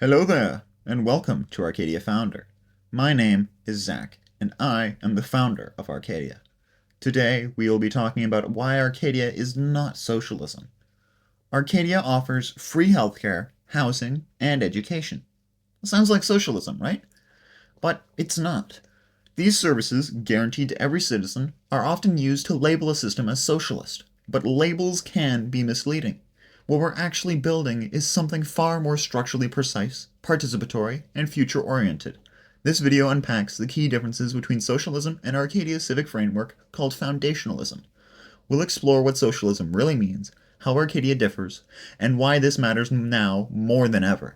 Hello there, and welcome to Arcadia Founder. My name is Zach, and I am the founder of Arcadia. Today, we will be talking about why Arcadia is not socialism. Arcadia offers free healthcare, housing, and education. Sounds like socialism, right? But it's not. These services, guaranteed to every citizen, are often used to label a system as socialist, but labels can be misleading. What we're actually building is something far more structurally precise, participatory, and future oriented. This video unpacks the key differences between socialism and Arcadia's civic framework called Foundationalism. We'll explore what socialism really means, how Arcadia differs, and why this matters now more than ever.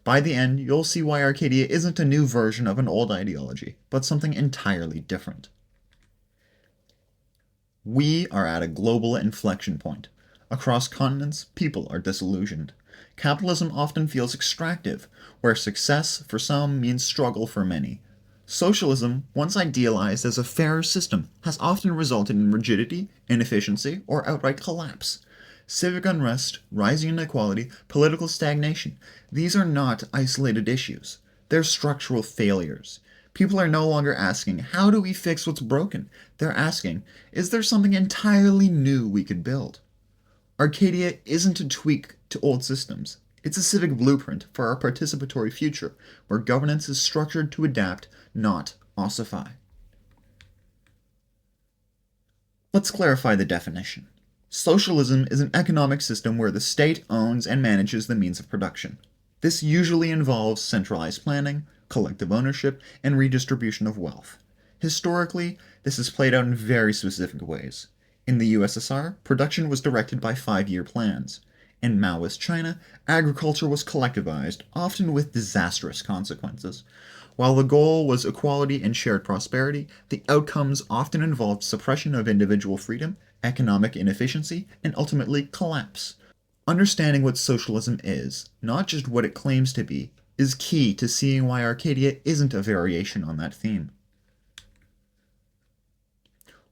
By the end, you'll see why Arcadia isn't a new version of an old ideology, but something entirely different. We are at a global inflection point. Across continents, people are disillusioned. Capitalism often feels extractive, where success for some means struggle for many. Socialism, once idealized as a fairer system, has often resulted in rigidity, inefficiency, or outright collapse. Civic unrest, rising inequality, political stagnation, these are not isolated issues. They're structural failures. People are no longer asking, how do we fix what's broken? They're asking, is there something entirely new we could build? Arcadia isn't a tweak to old systems. It's a civic blueprint for our participatory future, where governance is structured to adapt, not ossify. Let's clarify the definition. Socialism is an economic system where the state owns and manages the means of production. This usually involves centralized planning, collective ownership, and redistribution of wealth. Historically, this is played out in very specific ways. In the USSR, production was directed by 5-year plans. In Maoist China, agriculture was collectivized, often with disastrous consequences. While the goal was equality and shared prosperity, the outcomes often involved suppression of individual freedom, economic inefficiency, and ultimately collapse. Understanding what socialism is, not just what it claims to be, is key to seeing why Arcadia isn't a variation on that theme.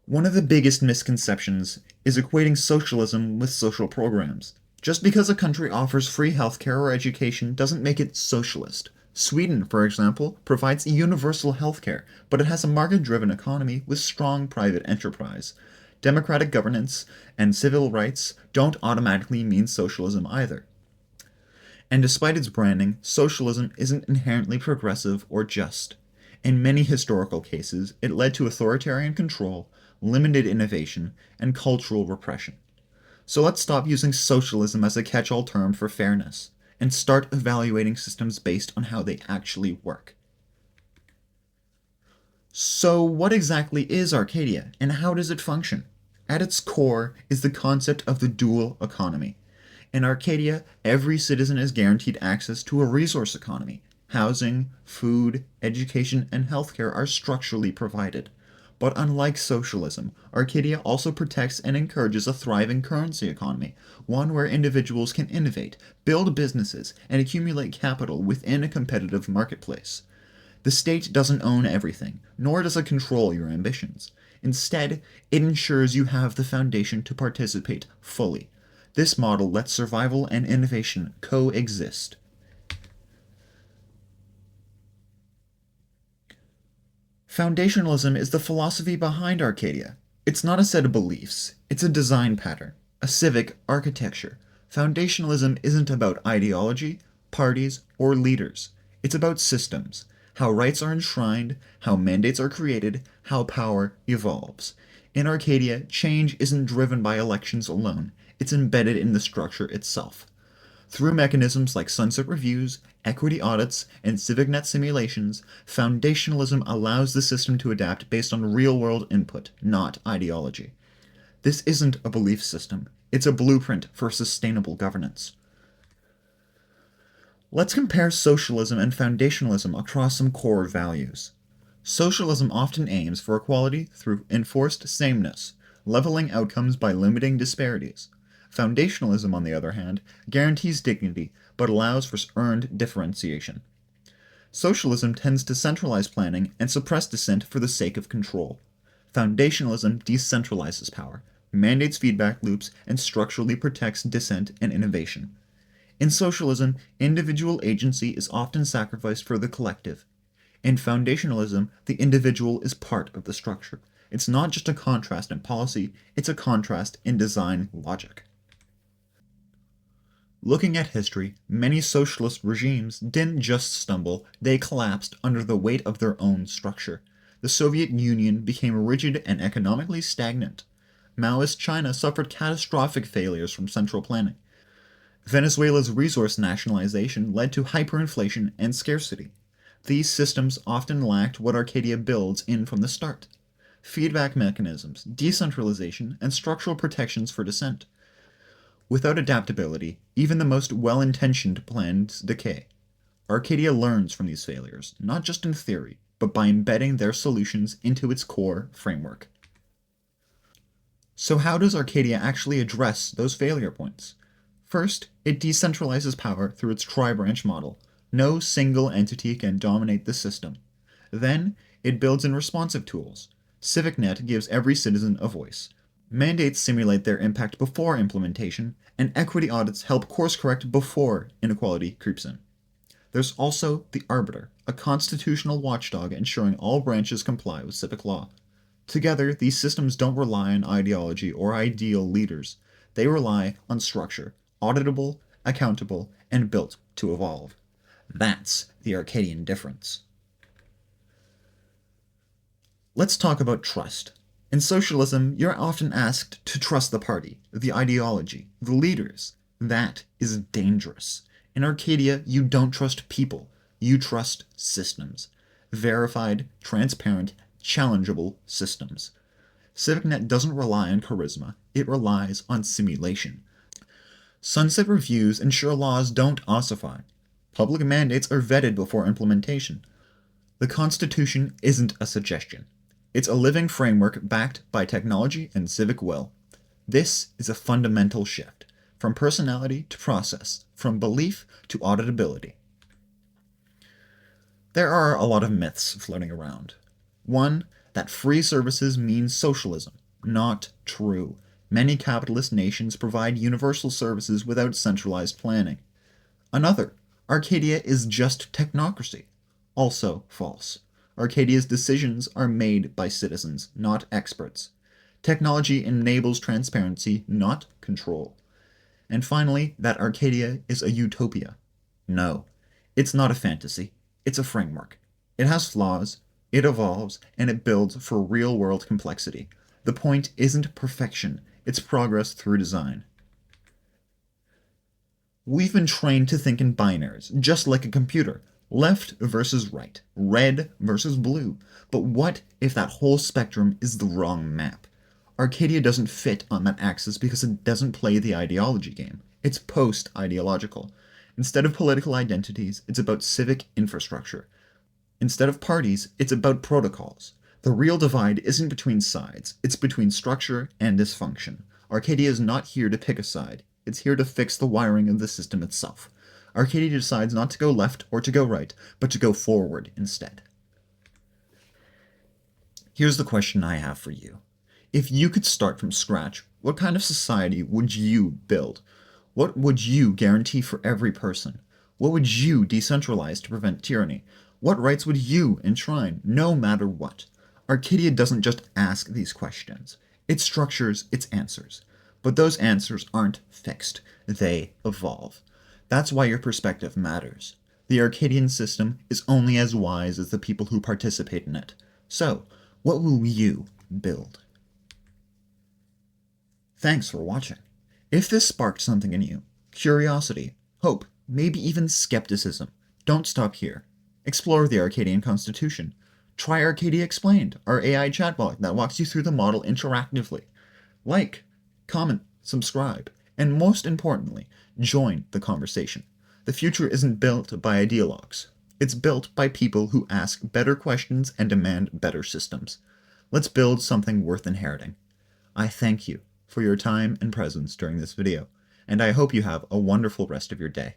One of the biggest misconceptions is equating socialism with social programs. Just because a country offers free healthcare or education doesn't make it socialist. Sweden, for example, provides universal healthcare, but it has a market-driven economy with strong private enterprise. Democratic governance and civil rights don't automatically mean socialism either. And despite its branding, socialism isn't inherently progressive or just. In many historical cases, it led to authoritarian control, limited innovation, and cultural repression. So let's stop using socialism as a catch-all term for fairness, and start evaluating systems based on how they actually work. So what exactly is Arcadia, and how does it function? At its core is the concept of the dual economy. In Arcadia, every citizen is guaranteed access to a resource economy. Housing, food, education, and healthcare are structurally provided. But unlike socialism, Arcadia also protects and encourages a thriving currency economy, one where individuals can innovate, build businesses, and accumulate capital within a competitive marketplace. The state doesn't own everything, nor does it control your ambitions. Instead, it ensures you have the foundation to participate fully. This model lets survival and innovation coexist. Foundationalism is the philosophy behind Arcadia. It's not a set of beliefs, it's a design pattern, a civic architecture. Foundationalism isn't about ideology, parties, or leaders. It's about systems, how rights are enshrined, how mandates are created, how power evolves. In Arcadia, change isn't driven by elections alone, it's embedded in the structure itself. Through mechanisms like sunset reviews, equity audits, and civic net simulations, foundationalism allows the system to adapt based on real-world input, not ideology. This isn't a belief system, it's a blueprint for sustainable governance. Let's compare socialism and foundationalism across some core values. Socialism often aims for equality through enforced sameness, leveling outcomes by limiting disparities. Foundationalism, on the other hand, guarantees dignity but allows for earned differentiation. Socialism tends to centralize planning and suppress dissent for the sake of control. Foundationalism decentralizes power, mandates feedback loops, and structurally protects dissent and innovation. In socialism, individual agency is often sacrificed for the collective. In foundationalism, the individual is part of the structure. It's not just a contrast in policy, it's a contrast in design logic. Looking at history, many socialist regimes didn't just stumble, they collapsed under the weight of their own structure. The Soviet Union became rigid and economically stagnant. Maoist China suffered catastrophic failures from central planning. Venezuela's resource nationalization led to hyperinflation and scarcity. These systems often lacked what Arcadia builds in from the start: feedback mechanisms, decentralization, and structural protections for dissent. Without adaptability, even the most well-intentioned plans decay. Arcadia learns from these failures, not just in theory, but by embedding their solutions into its core framework. So how does Arcadia actually address those failure points? First, it decentralizes power through its tri-branch model. No single entity can dominate the system. Then, it builds in responsive tools. CivicNet gives every citizen a voice. Mandates simulate their impact before implementation, and equity audits help course-correct before inequality creeps in. There's also the Arbiter, a constitutional watchdog ensuring all branches comply with civic law. Together, these systems don't rely on ideology or ideal leaders. They rely on structure, auditable, accountable, and built to evolve. That's the Arcadian difference. Let's talk about trust. In socialism, you're often asked to trust the party, the ideology, the leaders. That is dangerous. In Arcadia, you don't trust people, you trust systems. Verified, transparent, challengeable systems. CivicNet doesn't rely on charisma, it relies on simulation. Sunset reviews ensure laws don't ossify. Public mandates are vetted before implementation. The Constitution isn't a suggestion. It's a living framework backed by technology and civic will. This is a fundamental shift, from personality to process, from belief to auditability. There are a lot of myths floating around. One, that free services means socialism. Not true. Many capitalist nations provide universal services without centralized planning. Another, Arcadia is just technocracy. Also false. Arcadia's decisions are made by citizens, not experts. Technology enables transparency, not control. And finally, that Arcadia is a utopia. No, it's not a fantasy. It's a framework. It has flaws, it evolves, and it builds for real-world complexity. The point isn't perfection, it's progress through design. We've been trained to think in binaries, just like a computer. Left versus right, red versus blue. But what if that whole spectrum is the wrong map? Arcadia doesn't fit on that axis because it doesn't play the ideology game. It's post-ideological. Instead of political identities, it's about civic infrastructure. Instead of parties, it's about protocols. The real divide isn't between sides, it's between structure and dysfunction. Arcadia is not here to pick a side, it's here to fix the wiring of the system itself. Arcadia decides not to go left or to go right, but to go forward instead. Here's the question I have for you. If you could start from scratch, what kind of society would you build? What would you guarantee for every person? What would you decentralize to prevent tyranny? What rights would you enshrine, no matter what? Arcadia doesn't just ask these questions. It structures its answers. But those answers aren't fixed. They evolve. That's why your perspective matters. The Arcadian system is only as wise as the people who participate in it. So, what will you build? Thanks for watching. If this sparked something in you, curiosity, hope, maybe even skepticism, don't stop here. Explore the Arcadian Constitution. Try Arcadia Explained, our AI chatbot that walks you through the model interactively. Like, comment, subscribe, and most importantly, join the conversation. The future isn't built by ideologues. It's built by people who ask better questions and demand better systems. Let's build something worth inheriting. I thank you for your time and presence during this video, and I hope you have a wonderful rest of your day.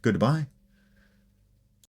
Goodbye.